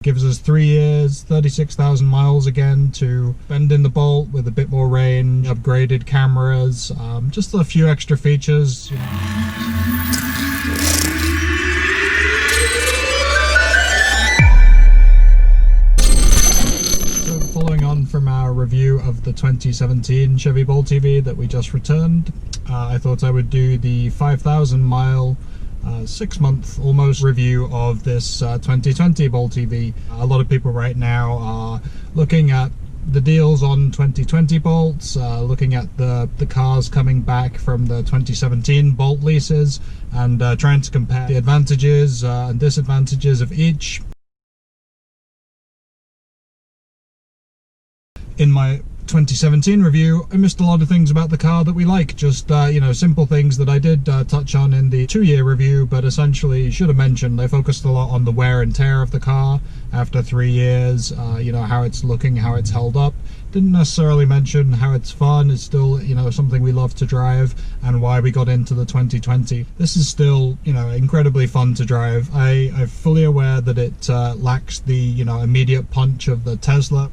Gives us 3 years, 36,000 miles again to bend in the Bolt with a bit more range, upgraded cameras, just a few extra features. So following on from our review of the 2017 Chevy Bolt EV that we just returned, I thought I would do the 5,000 mile 6-month almost review of this 2020 Bolt EV. A lot of people right now are looking at the deals on 2020 Bolts, looking at the cars coming back from the 2017 Bolt leases, and trying to compare the advantages and disadvantages of each. In my 2017 review, I missed a lot of things about the car that we like, just you know, simple things that I did touch on in the 2-year review, but essentially should have mentioned. I focused a lot on the wear and tear of the car after 3 years, you know, how it's looking, how it's held up. Didn't necessarily mention how it's fun, it's still, you know, something we love to drive, and why we got into the 2020. This is still, you know, incredibly fun to drive. I'm fully aware that it lacks the, you know, immediate punch of the Tesla.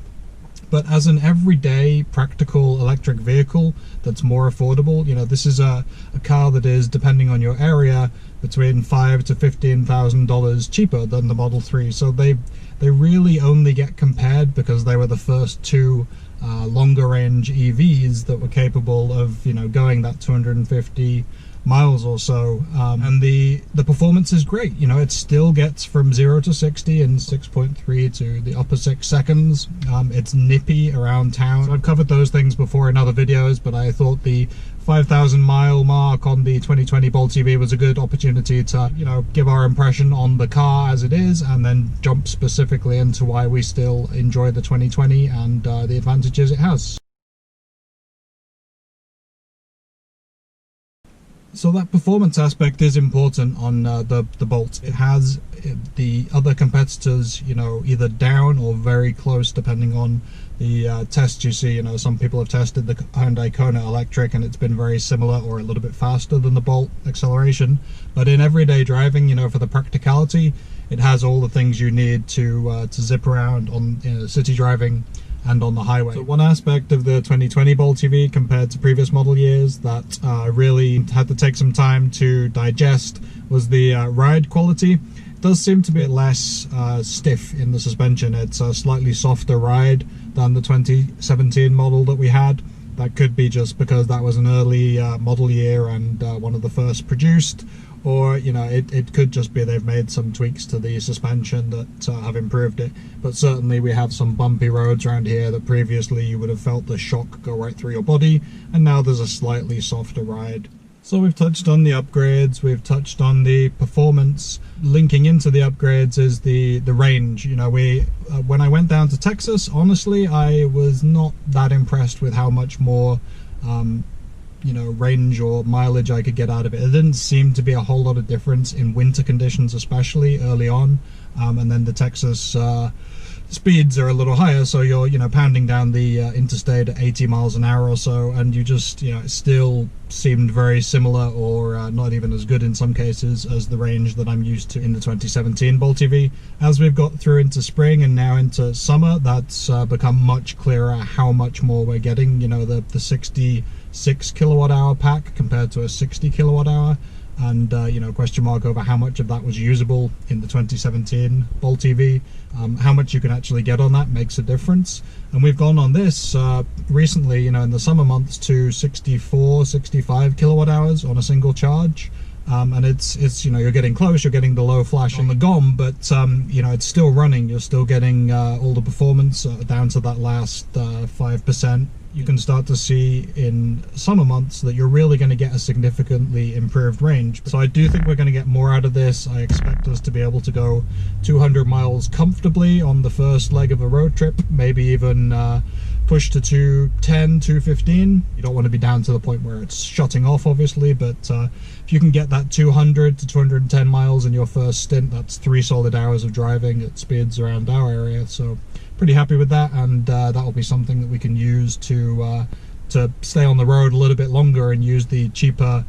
But as an everyday practical electric vehicle that's more affordable, you know, this is a car that is, depending on your area, between $5,000 to $15,000 cheaper than the Model 3. So they really only get compared because they were the first two longer range EVs that were capable of, you know, going that 250 miles or so, and the performance is great. You know, it still gets from 0 to 60 in 6.3 to the upper 6 seconds. It's nippy around town. So I've covered those things before in other videos, but I thought the 5,000 mile mark on the 2020 Bolt EV was a good opportunity to, you know, give our impression on the car as it is, and then jump specifically into why we still enjoy the 2020 and the advantages it has. So that performance aspect is important on the Bolt. It has the other competitors, you know, either down or very close depending on the tests you see. You know, some people have tested the Hyundai Kona Electric and it's been very similar or a little bit faster than the Bolt acceleration. But in everyday driving, you know, for the practicality, it has all the things you need to zip around on, you know, city driving and on the highway. So one aspect of the 2020 Bolt EV compared to previous model years that really had to take some time to digest was the ride quality. It does seem to be less stiff in the suspension. It's a slightly softer ride than the 2017 model that we had. That could be just because that was an early model year and one of the first produced, or, you know, it could just be they've made some tweaks to the suspension that have improved it. But certainly we have some bumpy roads around here that previously you would have felt the shock go right through your body, and now there's a slightly softer ride. So we've touched on the upgrades, we've touched on the performance. Linking into the upgrades is the range. You know, when I went down to Texas, honestly, I was not that impressed with how much more you know, range or mileage I could get out of it. It didn't seem to be a whole lot of difference in winter conditions, especially early on, and then the Texas speeds are a little higher, so you're, you know, pounding down the interstate at 80 miles an hour or so, and you just, you know, it still seemed very similar, or not even as good in some cases as the range that I'm used to in the 2017 Bolt EV. As we've got through into spring and now into summer, that's become much clearer how much more we're getting. You know, the 66 kilowatt hour pack compared to a 60 kilowatt hour, and you know, question mark over how much of that was usable in the 2017 Bolt EV. How much you can actually get on that makes a difference, and we've gone on this recently, you know, in the summer months to 64, 65 kilowatt hours on a single charge. And it's you know, you're getting close, you're getting the low flash on the GOM, but you know, it's still running, you're still getting all the performance down to that last 5%. You can start to see in summer months that you're really going to get a significantly improved range. So I do think we're going to get more out of this. I expect us to be able to go 200 miles comfortably on the first leg of a road trip, maybe even push to 210, 215. You don't want to be down to the point where it's shutting off, obviously, but if you can get that 200 to 210 miles in your first stint, that's 3 solid hours of driving at speeds around our area. So pretty happy with that, and that'll be something that we can use to stay on the road a little bit longer and use the cheaper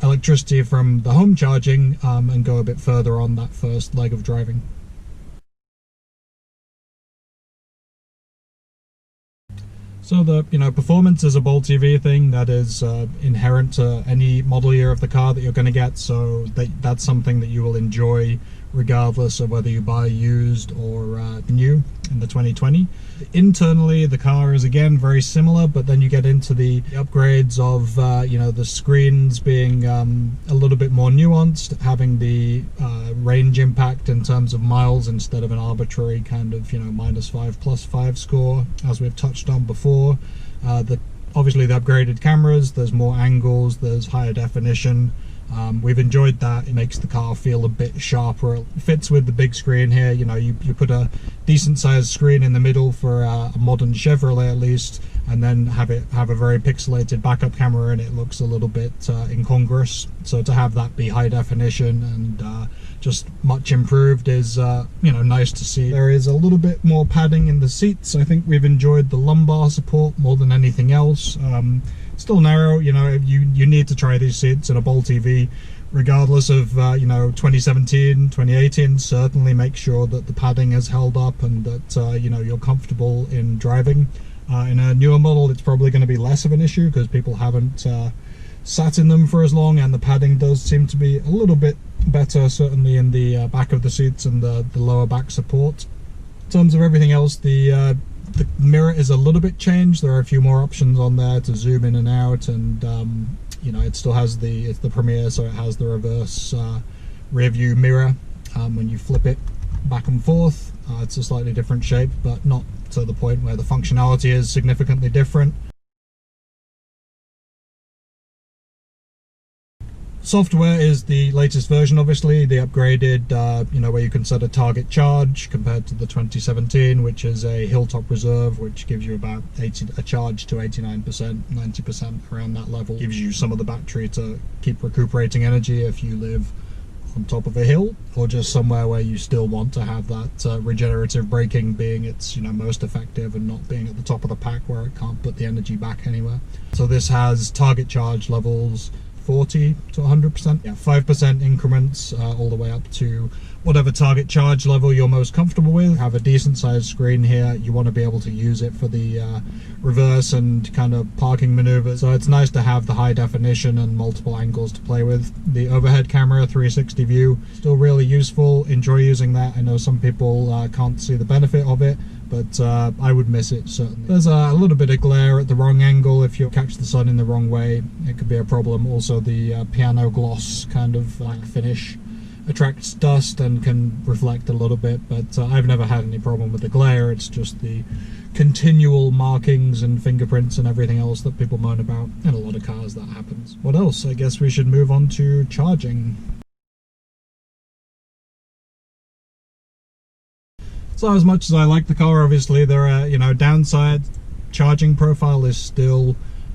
electricity from the home charging and go a bit further on that first leg of driving. So the performance is a Bolt EV thing that is inherent to any model year of the car that you're going to get, so that's something that you will enjoy regardless of whether you buy used or new in the 2020. Internally, the car is again very similar, but then you get into the upgrades of the screens being a little bit more nuanced, having the range impact in terms of miles instead of an arbitrary kind of -5 +5 score, as we've touched on before. Obviously the upgraded cameras, there's more angles, there's higher definition. We've enjoyed that. It makes the car feel a bit sharper. It fits with the big screen here. You put a decent sized screen in the middle for a modern Chevrolet at least, and then have a very pixelated backup camera, and it looks a little bit incongruous. So to have that be high definition and just much improved is nice to see. There is a little bit more padding in the seats. I think we've enjoyed the lumbar support more than anything else. Still narrow, you need to try these seats in a Bolt EV regardless of 2017, 2018. Certainly make sure that the padding has held up and that you're comfortable in driving. In a newer model it's probably going to be less of an issue because people haven't sat in them for as long, and the padding does seem to be a little bit better, certainly in the back of the seats and the lower back support. In terms of everything else, the mirror is a little bit changed. There are a few more options on there to zoom in and out, and it still has it's the Premier, so it has the reverse rear view mirror. When you flip it back and forth, it's a slightly different shape, but not to the point where the functionality is significantly different. Software is the latest version, obviously. The upgraded, where you can set a target charge compared to the 2017, which is a Hilltop Reserve, which gives you about a charge to 89%, 90% around that level. Gives you some of the battery to keep recuperating energy if you live on top of a hill, or just somewhere where you still want to have that regenerative braking being its most effective, and not being at the top of the pack where it can't put the energy back anywhere. So this has target charge levels 40 to 100%, 5% increments all the way up to whatever target charge level you're most comfortable with. Have a decent sized screen here. You want to be able to use it for the reverse and kind of parking maneuvers, so it's nice to have the high definition and multiple angles to play with. The overhead camera 360 view, still really useful. Enjoy using that. I know some people can't see the benefit of it, but I would miss it, certainly. There's a little bit of glare at the wrong angle. If you catch the sun in the wrong way, it could be a problem. Also the piano gloss kind of black finish attracts dust and can reflect a little bit, but I've never had any problem with the glare. It's just the continual markings and fingerprints and everything else that people moan about. In a lot of cars that happens. What else? I guess we should move on to charging. So as much as I like the car, obviously there are downside. Charging profile is still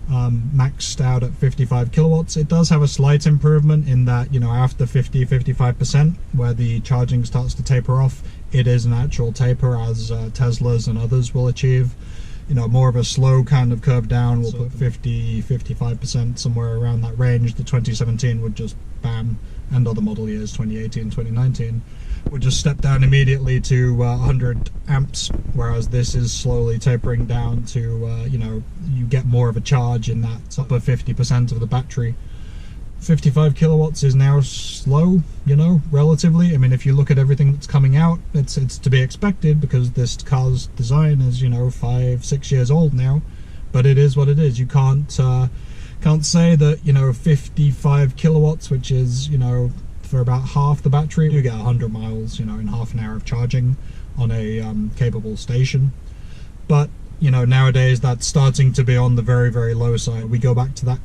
maxed out at 55 kilowatts. It does have a slight improvement in that after 55% where the charging starts to taper off, it is an actual taper, as Teslas and others will achieve. More of a slow kind of curve down. We'll put 50-55%, somewhere around that range. The 2017 would just bam, and other model years 2018, 2019 would just step down immediately to 100 amps, whereas this is slowly tapering down to you get more of a charge in that upper 50% of the battery. 55 kilowatts is now slow, relatively. I mean, if you look at everything that's coming out, it's to be expected, because this car's design is 5-6 years old now, but it is what it is. You can't say that 55 kilowatts, which is for about half the battery, you get 100 miles in half an hour of charging on a capable station. But nowadays that's starting to be on the very, very low side. We go back to that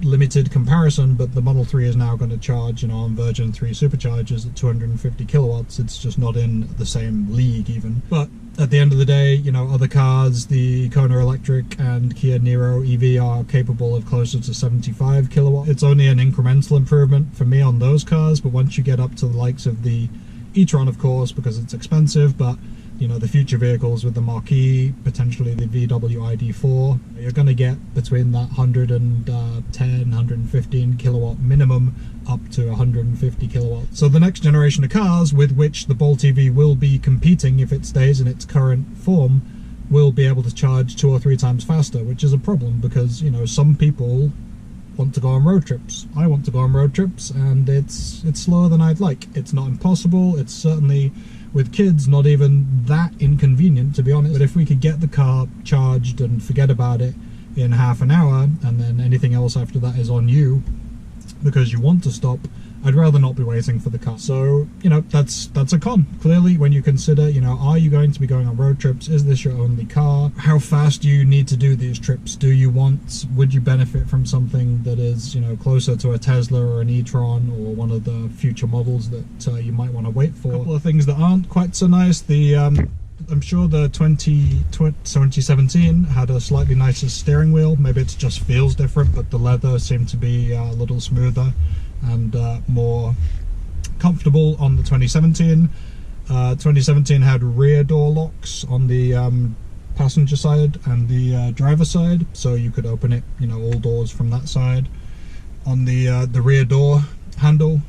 limited comparison, but the Model 3 is now going to charge on Virgin 3 superchargers at 250 kilowatts. It's just not in the same league even. But at the end of the day, other cars, the Kona Electric and Kia Niro EV, are capable of closer to 75 kilowatt. It's only an incremental improvement for me on those cars, but once you get up to the likes of the e-tron, of course, because it's expensive, but the future vehicles with the Marquis, potentially the VW ID4, you're going to get between that 110, 115 kilowatt minimum up to 150 kilowatts. So the next generation of cars with which the Bolt EV will be competing, if it stays in its current form, will be able to charge 2 or 3 times faster, which is a problem because, you know, some people want to go on road trips. I want to go on road trips, and it's slower than I'd like. It's not impossible. It's certainly, with kids, not even that inconvenient, to be honest. But if we could get the car charged and forget about it in half an hour, and then anything else after that is on you because you want to stop, I'd rather not be waiting for the car. So, you know, that's a con. Clearly, when you consider, you know, are you going to be going on road trips? Is this your only car? How fast do you need to do these trips? Would you benefit from something that is, you know, closer to a Tesla or an e-tron or one of the future models that you might want to wait for? A couple of things that aren't quite so nice. I'm sure the 2017 had a slightly nicer steering wheel. Maybe it just feels different, but the leather seemed to be a little smoother and more comfortable on the 2017. 2017 had rear door locks on the passenger side and the driver side, so you could open it, you know, all doors from that side. On the rear door handle,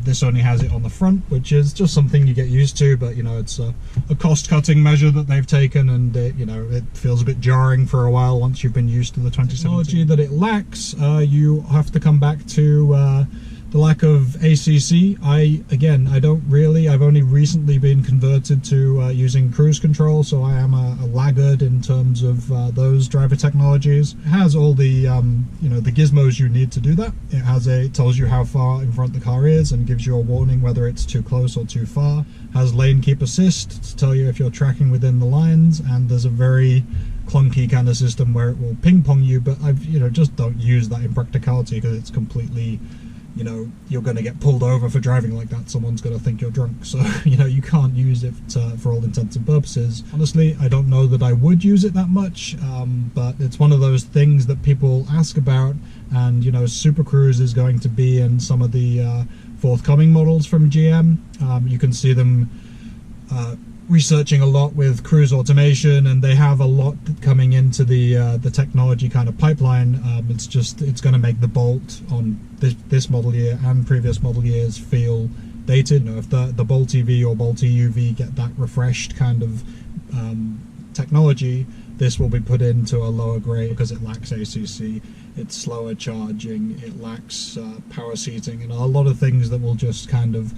this only has it on the front, which is just something you get used to, but you know, it's a cost-cutting measure that they've taken, and you know, it feels a bit jarring for a while once you've been used to the 2017. Technology that it lacks, you have to come back to the lack of ACC. I've only recently been converted to using cruise control, so I am a laggard in terms of those driver technologies. It has all the you know, the gizmos you need to do that. It tells you how far in front the car is and gives you a warning whether it's too close or too far. Has lane keep assist to tell you if you're tracking within the lines, and there's a very clunky kind of system where it will ping pong you, but just don't use that in practicality because it's completely, you know, you're going to get pulled over for driving like that. Someone's going to think you're drunk, so you know, you can't use it for all intents and purposes. Honestly, I don't know that I would use it that much, but it's one of those things that people ask about, and you know, Super Cruise is going to be in some of the forthcoming models from GM. You can see them researching a lot with cruise automation, and they have a lot coming into the technology kind of pipeline. It's going to make the Bolt on this model year and previous model years feel dated. You know, if the Bolt EV or Bolt EUV get that refreshed kind of technology, this will be put into a lower grade because it lacks ACC, it's slower charging, it lacks power seating, and a lot of things that will just kind of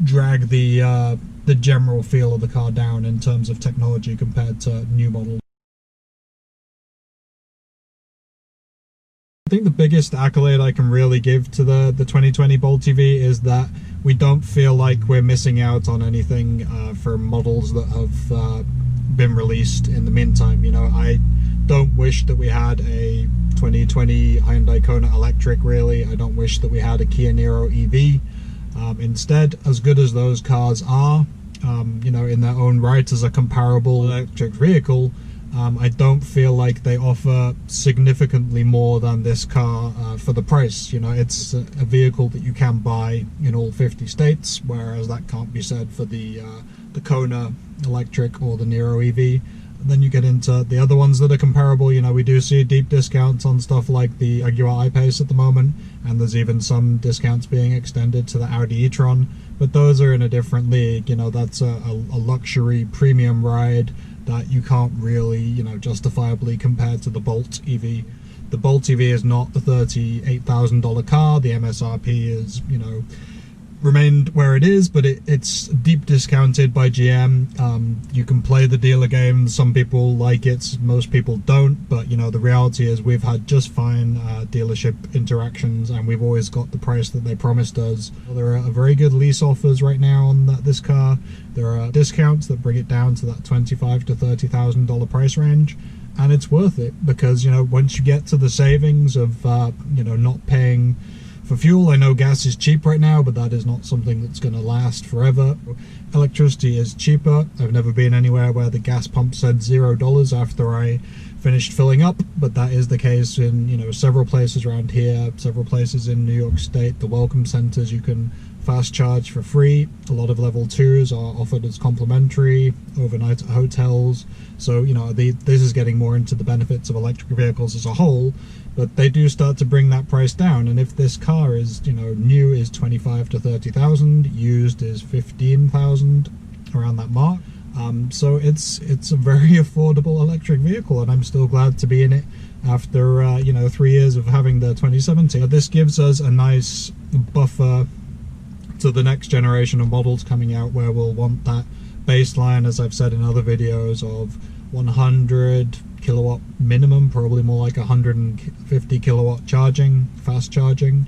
drag the general feel of the car down in terms of technology compared to new models. I think the biggest accolade I can really give to the 2020 Bolt EV is that we don't feel like we're missing out on anything for models that have been released in the meantime. You know, I don't wish that we had a 2020 Hyundai Kona electric, really. I don't wish that we had a Kia Niro EV. Instead, as good as those cars are, you know, in their own right as a comparable electric vehicle, I don't feel like they offer significantly more than this car for the price. You know, it's a vehicle that you can buy in all 50 states, whereas that can't be said for the Kona electric or the Niro EV. And then you get into the other ones that are comparable. You know, we do see deep discounts on stuff like the Jaguar I-Pace at the moment, and there's even some discounts being extended to the Audi e-tron, but those are in a different league. You know, that's a luxury premium ride that you can't really, you know, justifiably compare to the Bolt EV. The Bolt EV is not the $38,000 car. The MSRP is, you know, remained where it is, but it's deep discounted by GM. You can play the dealer game. Some people like it, most people don't, but you know, the reality is we've had just fine dealership interactions, and we've always got the price that they promised us. There are very good lease offers right now on this car. There are discounts that bring it down to that $25,000 to $30,000 price range, and it's worth it because, you know, once you get to the savings of you know, not paying for fuel. I know gas is cheap right now, but that is not something that's going to last forever. Electricity is cheaper. I've never been anywhere where the gas pump said $0 after I finished filling up, but that is the case in, you know, several places around here, several places in New York State. The welcome centers, you can fast charge for free. A lot of level 2s are offered as complimentary overnight at hotels. So, you know, this is getting more into the benefits of electric vehicles as a whole, but they do start to bring that price down. And if this car is, you know, new is 25 to 30,000, used is 15,000, around that mark, So it's a very affordable electric vehicle, and I'm still glad to be in it after 3 years of having the 2017. This gives us a nice buffer to the next generation of models coming out, where we'll want that baseline, as I've said in other videos, of 100 kilowatt minimum, probably more like 150 kilowatt charging, fast charging,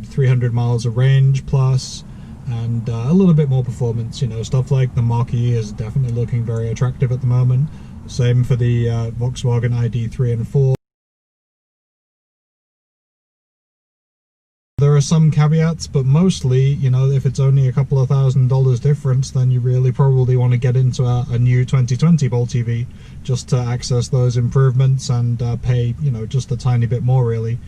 300 miles of range plus, and a little bit more performance. Stuff like the Mach-E is definitely looking very attractive at the moment. Same for the Volkswagen ID3 and 4. There are some caveats, but mostly, if it's only a couple of $1,000 difference, then you really probably want to get into a new 2020 Bolt EV just to access those improvements and pay, just a tiny bit more really.